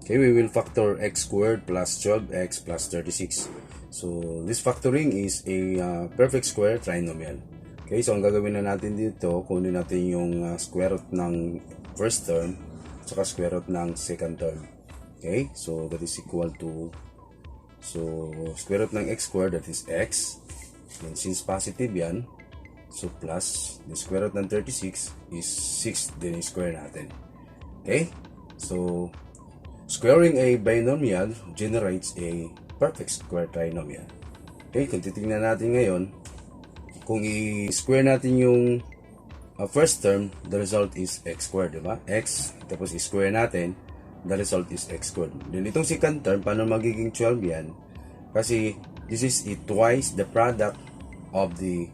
Okay, we will factor x squared plus 12x plus 36. So, this factoring is a perfect square trinomial. Okay, so ang gagawin na natin dito, kunin natin yung square root ng first term saka square root ng second term. Okay, so that is equal to, so square root ng x squared, that is x. And since positive yan, so plus the square root ng 36 is 6 din yung square natin. Okay, so squaring a binomial generates a perfect square trinomial. Okay, kung titingnan natin ngayon, kung i-square natin yung first term, the result is x squared, diba? X, tapos i-square natin, the result is x squared. Then itong second term, paano magiging 12 yan? Kasi this is twice the product of the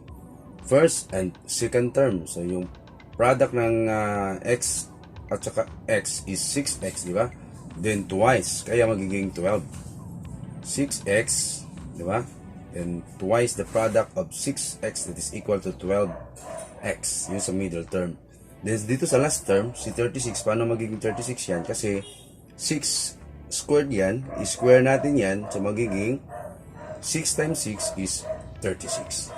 first and second term. So yung product ng x at saka x is 6x, diba? Then twice, kaya magiging 12. 6x, diba? And twice the product of 6x, that is equal to 12x. Yun sa middle term. Then dito sa last term, si 36, paano magiging 36 yan? Kasi 6 squared yan, i-square natin yan, so magiging 6 times 6 is 36.